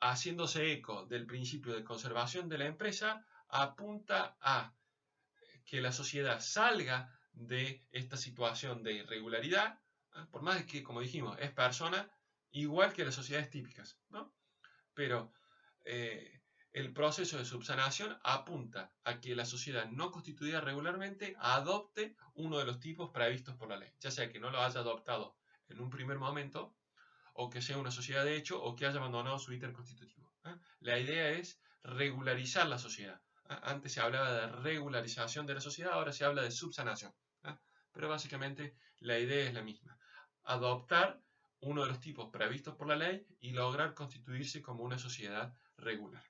haciéndose eco del principio de conservación de la empresa, apunta a que la sociedad salga de esta situación de irregularidad, por más que, como dijimos, es persona igual que las sociedades típicas, ¿no? Pero el proceso de subsanación apunta a que la sociedad no constituida regularmente adopte uno de los tipos previstos por la ley, ya sea que no lo haya adoptado en un primer momento, o que sea una sociedad de hecho, o que haya abandonado su ítem constitutivo. La idea es regularizar la sociedad. Antes se hablaba de regularización de la sociedad, ahora se habla de subsanación. Pero básicamente la idea es la misma. Adoptar uno de los tipos previstos por la ley y lograr constituirse como una sociedad regular.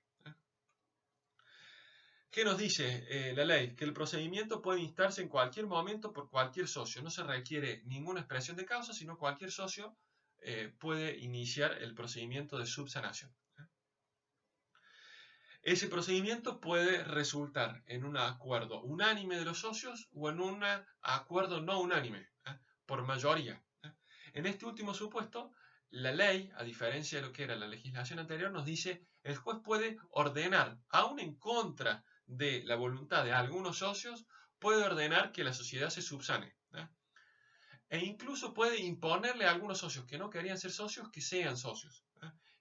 ¿Qué nos dice la ley? Que el procedimiento puede instarse en cualquier momento por cualquier socio. No se requiere ninguna expresión de causa, sino cualquier socio puede iniciar el procedimiento de subsanación. Ese procedimiento puede resultar en un acuerdo unánime de los socios o en un acuerdo no unánime, por mayoría. En este último supuesto, la ley, a diferencia de lo que era la legislación anterior, nos dice el juez puede ordenar, aún en contra de la voluntad de algunos socios, puede ordenar que la sociedad se subsane. E incluso puede imponerle a algunos socios que no querían ser socios que sean socios.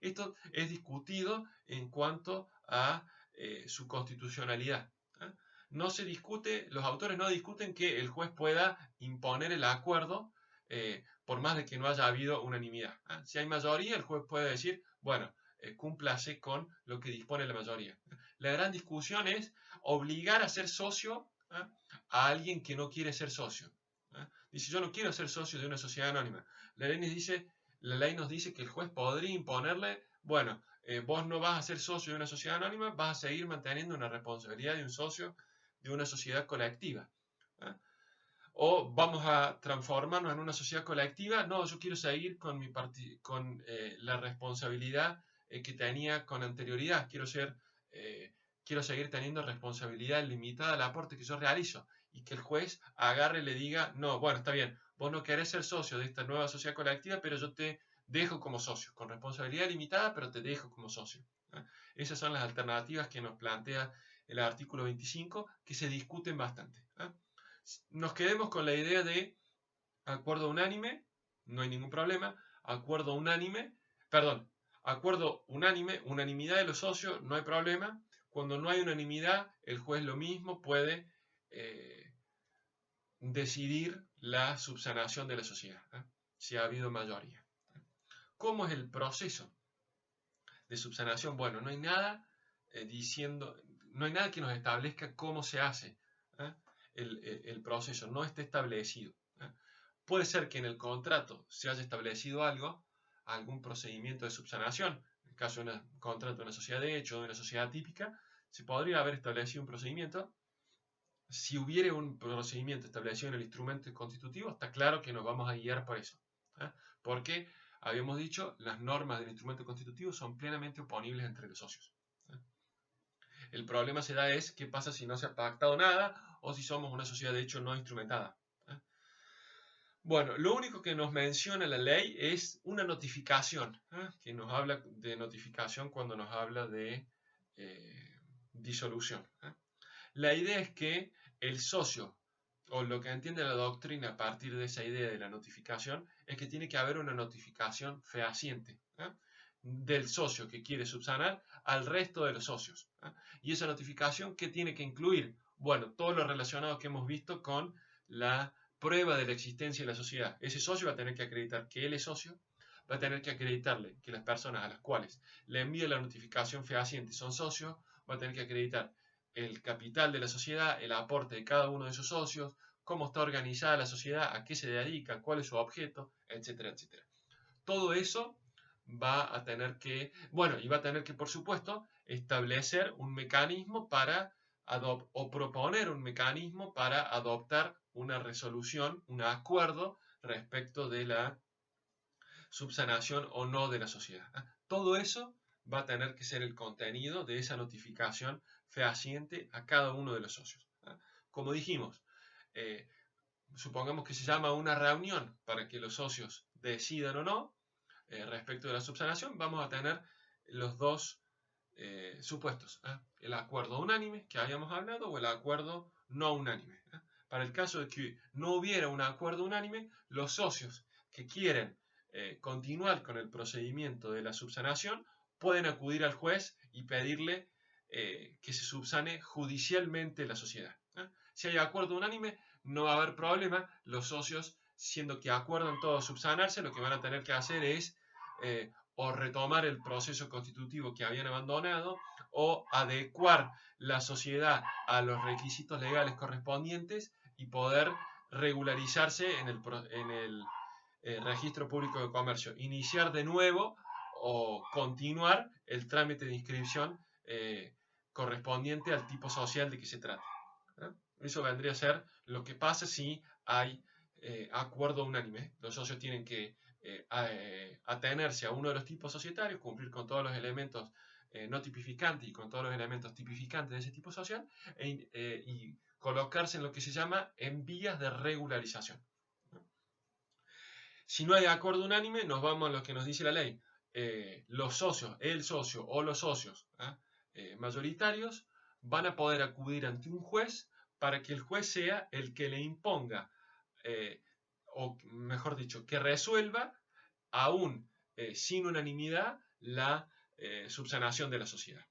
Esto es discutido en cuanto a su constitucionalidad. No se discute, los autores no discuten que el juez pueda imponer el acuerdo por más de que no haya habido unanimidad. Si hay mayoría, el juez puede decir, bueno, cúmplase con lo que dispone la mayoría. La gran discusión es obligar a ser socio a alguien que no quiere ser socio. Dice, yo no quiero ser socio de una sociedad anónima. La ley nos dice que el juez podría imponerle, bueno, vos no vas a ser socio de una sociedad anónima, vas a seguir manteniendo una responsabilidad de un socio de una sociedad colectiva. O vamos a transformarnos en una sociedad colectiva, no, yo quiero seguir con la responsabilidad que tenía con anterioridad, quiero seguir teniendo responsabilidad limitada al aporte que yo realizo, y que el juez agarre y le diga, no, bueno, está bien, vos no querés ser socio de esta nueva sociedad colectiva, pero yo te dejo como socio, con responsabilidad limitada, pero te dejo como socio. Esas son las alternativas que nos plantea el artículo 25, que se discuten bastante. Nos quedemos con la idea de acuerdo unánime, no hay ningún problema. Acuerdo unánime, unanimidad de los socios, no hay problema. Cuando no hay unanimidad, el juez lo mismo puede decidir la subsanación de la sociedad, si ha habido mayoría. ¿Cómo es el proceso de subsanación? Bueno, no hay nada no hay nada que nos establezca cómo se hace el proceso, no está establecido. Puede ser que en el contrato se haya establecido algún procedimiento de subsanación. En el caso de un contrato de una sociedad de hecho o de una sociedad típica, se podría haber establecido un procedimiento. Si hubiera un procedimiento establecido en el instrumento constitutivo, está claro que nos vamos a guiar por eso. Porque, habíamos dicho, las normas del instrumento constitutivo son plenamente oponibles entre los socios. El problema se da es qué pasa si no se ha pactado nada o si somos una sociedad de hecho no instrumentada. Bueno, lo único que nos menciona la ley es una notificación, que nos habla de notificación cuando nos habla de disolución. La idea es que el socio, o lo que entiende la doctrina a partir de esa idea de la notificación, es que tiene que haber una notificación fehaciente del socio que quiere subsanar al resto de los socios. Y esa notificación, ¿qué tiene que incluir? Bueno, todo lo relacionado que hemos visto con la prueba de la existencia de la sociedad. Ese socio va a tener que acreditar que él es socio, va a tener que acreditarle que las personas a las cuales le envía la notificación fehaciente son socios, va a tener que acreditar el capital de la sociedad, el aporte de cada uno de esos socios, cómo está organizada la sociedad, a qué se dedica, cuál es su objeto, etcétera, etcétera. Todo eso va a tener que, y va a tener que, por supuesto, establecer un mecanismo o proponer un mecanismo para adoptar una resolución, un acuerdo respecto de la subsanación o no de la sociedad. Todo eso va a tener que ser el contenido de esa notificación fehaciente a cada uno de los socios. Como dijimos, supongamos que se llama una reunión para que los socios decidan o no respecto de la subsanación, vamos a tener los dos supuestos, el acuerdo unánime que habíamos hablado o el acuerdo no unánime. Para el caso de que no hubiera un acuerdo unánime, los socios que quieren continuar con el procedimiento de la subsanación pueden acudir al juez y pedirle que se subsane judicialmente la sociedad. Si hay acuerdo unánime, no va a haber problema. Los socios, siendo que acuerdan todos subsanarse, lo que van a tener que hacer es o retomar el proceso constitutivo que habían abandonado o adecuar la sociedad a los requisitos legales correspondientes y poder regularizarse en el registro público de comercio, iniciar de nuevo o continuar el trámite de inscripción correspondiente al tipo social de que se trate. Eso vendría a ser lo que pasa si hay acuerdo unánime. Los socios tienen que atenerse a uno de los tipos societarios, cumplir con todos los elementos no tipificantes y con todos los elementos tipificantes de ese tipo social y colocarse en lo que se llama en vías de regularización. Si no hay acuerdo unánime, nos vamos a lo que nos dice la ley. Los socios, el socio o los socios mayoritarios van a poder acudir ante un juez para que el juez sea el que le imponga, o mejor dicho, que resuelva, aún sin unanimidad, la subsanación de la sociedad.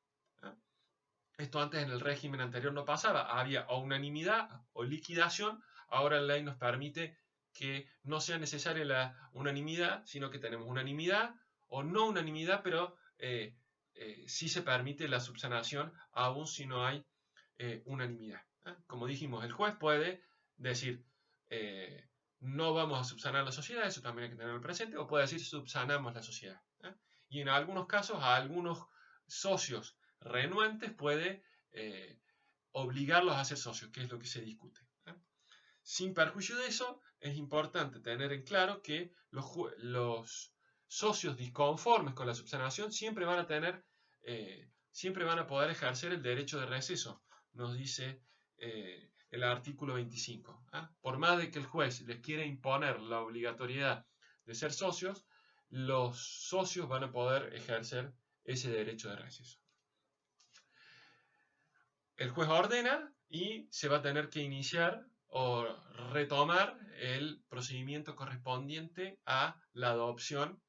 Esto antes en el régimen anterior no pasaba, había o unanimidad o liquidación. Ahora la ley nos permite que no sea necesaria la unanimidad, sino que tenemos unanimidad o no unanimidad, pero sí se permite la subsanación aún si no hay unanimidad. Como dijimos, el juez puede decir no vamos a subsanar la sociedad, eso también hay que tenerlo presente, o puede decir subsanamos la sociedad. Y en algunos casos a algunos socios renuentes puede obligarlos a ser socios, que es lo que se discute. Sin perjuicio de eso, es importante tener en claro que los socios disconformes con la subsanación siempre van a poder ejercer el derecho de receso. Nos dice el artículo 25. Por más de que el juez les quiera imponer la obligatoriedad de ser socios, los socios van a poder ejercer ese derecho de receso. El juez ordena y se va a tener que iniciar o retomar el procedimiento correspondiente a la adopción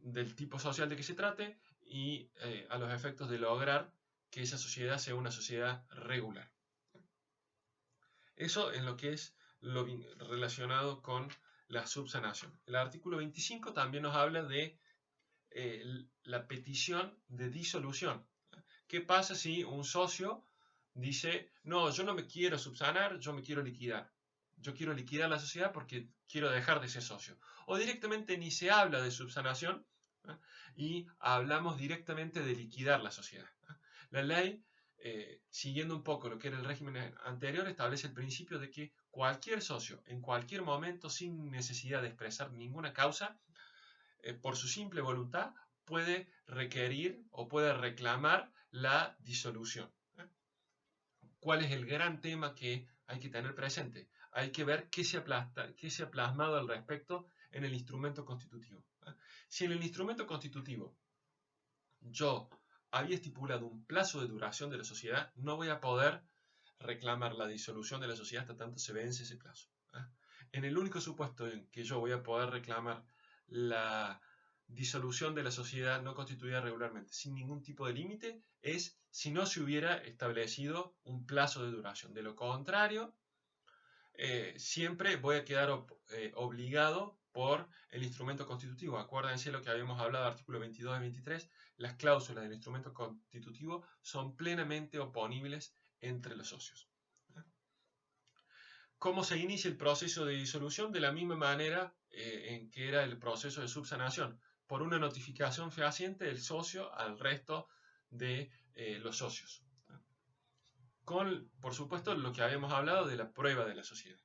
del tipo social de que se trate y a los efectos de lograr que esa sociedad sea una sociedad regular. Eso en lo que es lo relacionado con la subsanación. El artículo 25 también nos habla de la petición de disolución. ¿Qué pasa si un socio dice, no, yo no me quiero subsanar, yo me quiero liquidar? Yo quiero liquidar la sociedad porque quiero dejar de ser socio. O directamente ni se habla de subsanación y hablamos directamente de liquidar la sociedad. La ley, siguiendo un poco lo que era el régimen anterior, establece el principio de que cualquier socio, en cualquier momento, sin necesidad de expresar ninguna causa, por su simple voluntad, puede requerir o puede reclamar la disolución. ¿Cuál es el gran tema que hay que tener presente? Hay que ver qué se ha plasmado al respecto en el instrumento constitutivo. Si en el instrumento constitutivo yo había estipulado un plazo de duración de la sociedad, no voy a poder reclamar la disolución de la sociedad hasta tanto se vence ese plazo. En el único supuesto en que yo voy a poder reclamar la disolución de la sociedad no constituida regularmente sin ningún tipo de límite es si no se hubiera establecido un plazo de duración. De lo contrario, siempre voy a quedar obligado por el instrumento constitutivo. Acuérdense lo que habíamos hablado, artículo 22 y 23, las cláusulas del instrumento constitutivo son plenamente oponibles entre los socios. ¿Cómo se inicia el proceso de disolución? De la misma manera en que era el proceso de subsanación, por una notificación fehaciente del socio al resto de los socios. Con, por supuesto, lo que habíamos hablado de la prueba de la sociedad.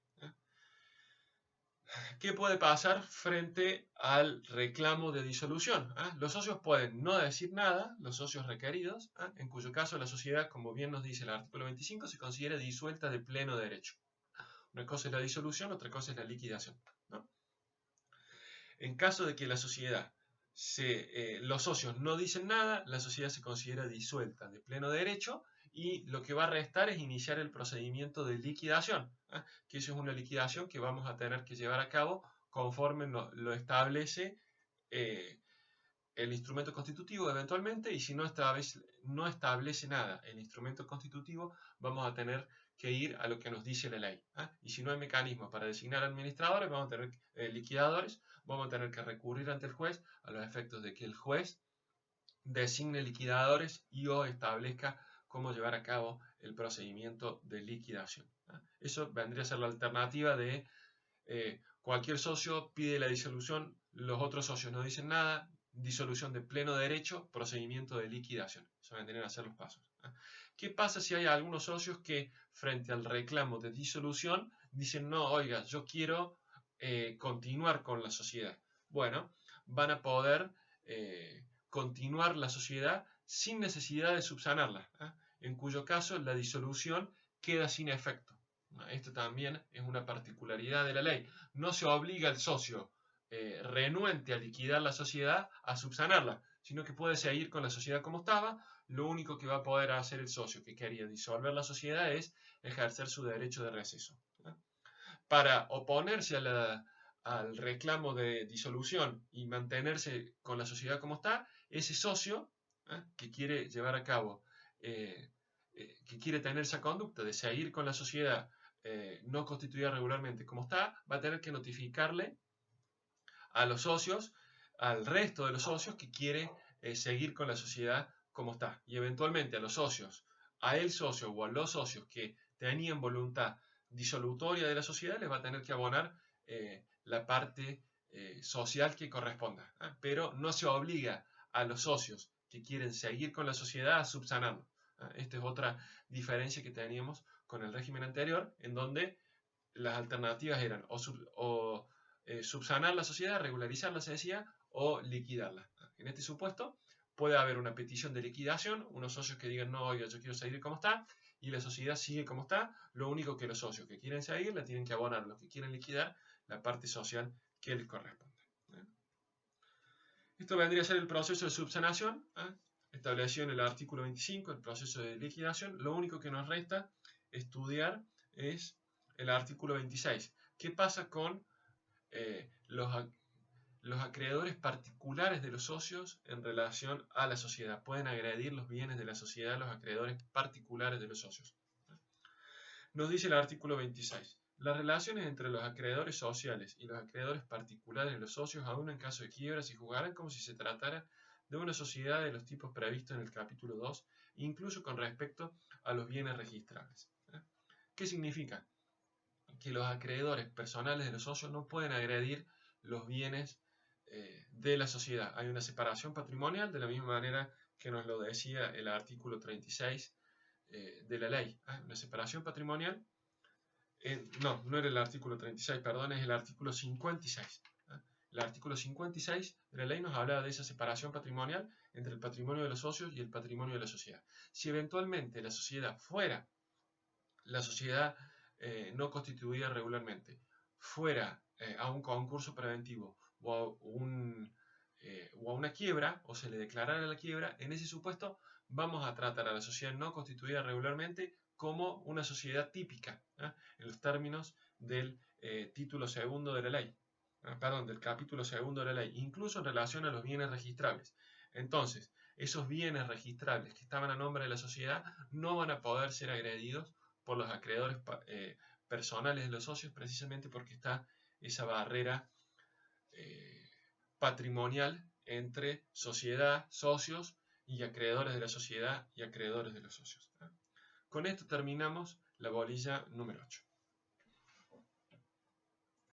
¿Qué puede pasar frente al reclamo de disolución? Los socios pueden no decir nada, los socios requeridos, en cuyo caso la sociedad, como bien nos dice el artículo 25, se considera disuelta de pleno derecho. Una cosa es la disolución, otra cosa es la liquidación, ¿no? En caso de que la sociedad, los socios no dicen nada, la sociedad se considera disuelta de pleno derecho y lo que va a restar es iniciar el procedimiento de liquidación, que eso es una liquidación que vamos a tener que llevar a cabo conforme lo establece el instrumento constitutivo eventualmente, y si no establece nada el instrumento constitutivo, vamos a tener que ir a lo que nos dice la ley. Y si no hay mecanismos para designar administradores, vamos a tener liquidadores, vamos a tener que recurrir ante el juez a los efectos de que el juez designe liquidadores y o establezca cómo llevar a cabo el procedimiento de liquidación. Eso vendría a ser la alternativa de cualquier socio pide la disolución, los otros socios no dicen nada, disolución de pleno derecho, procedimiento de liquidación. Eso vendrían a ser los pasos. ¿Qué pasa si hay algunos socios que frente al reclamo de disolución dicen, no, oiga, yo quiero continuar con la sociedad? Bueno, van a poder continuar la sociedad sin necesidad de subsanarla, en cuyo caso la disolución queda sin efecto. Esto también es una particularidad de la ley. No se obliga al socio renuente a liquidar la sociedad a subsanarla, sino que puede seguir con la sociedad como estaba. Lo único que va a poder hacer el socio que quería disolver la sociedad es ejercer su derecho de receso. Para oponerse al reclamo de disolución y mantenerse con la sociedad como está, ese socio que quiere llevar a cabo, que quiere tener esa conducta de seguir con la sociedad no constituida regularmente como está, va a tener que notificarle a los socios, al resto de los socios que quiere seguir con la sociedad como está. Y eventualmente a los socios, a el socio o a los socios que tenían voluntad disolutoria de la sociedad, les va a tener que abonar la parte social que corresponda. Pero no se obliga a los socios que quieren seguir con la sociedad a subsanarlo. Esta es otra diferencia que teníamos con el régimen anterior, en donde las alternativas eran subsanar la sociedad, regularizarla, se decía, o liquidarla. En este supuesto puede haber una petición de liquidación, unos socios que digan, no, oiga, yo quiero seguir como está, y la sociedad sigue como está, lo único que los socios que quieren seguir le tienen que abonar, los que quieren liquidar, la parte social que les corresponde. Esto vendría a ser el proceso de subsanación, establecido en el artículo 25, el proceso de liquidación. Lo único que nos resta estudiar es el artículo 26. ¿Qué pasa con los acreedores particulares de los socios en relación a la sociedad? Pueden agredir los bienes de la sociedad los acreedores particulares de los socios. Nos dice el artículo 26. Las relaciones entre los acreedores sociales y los acreedores particulares de los socios, aún en caso de quiebra, se juzgarán como si se tratara de una sociedad de los tipos previstos en el capítulo 2, incluso con respecto a los bienes registrables. ¿Qué significa? Que los acreedores personales de los socios no pueden agredir los bienes de la sociedad. Hay una separación patrimonial, de la misma manera que nos lo decía el artículo 36 de la ley. Una separación patrimonial. No era el artículo 36, perdón, es el artículo 56. El artículo 56 de la ley nos habla de esa separación patrimonial entre el patrimonio de los socios y el patrimonio de la sociedad. Si eventualmente la sociedad fuera la sociedad no constituida regularmente, fuera a un concurso preventivo o a una quiebra, o se le declarara la quiebra, en ese supuesto vamos a tratar a la sociedad no constituida regularmente como una sociedad típica, en los términos del título segundo de la ley, perdón, del capítulo segundo de la ley, incluso en relación a los bienes registrables. Entonces, esos bienes registrables que estaban a nombre de la sociedad no van a poder ser agredidos por los acreedores personales de los socios, precisamente porque está esa barrera patrimonial entre sociedad, socios y acreedores de la sociedad y acreedores de los socios. Con esto terminamos la bolilla número 8.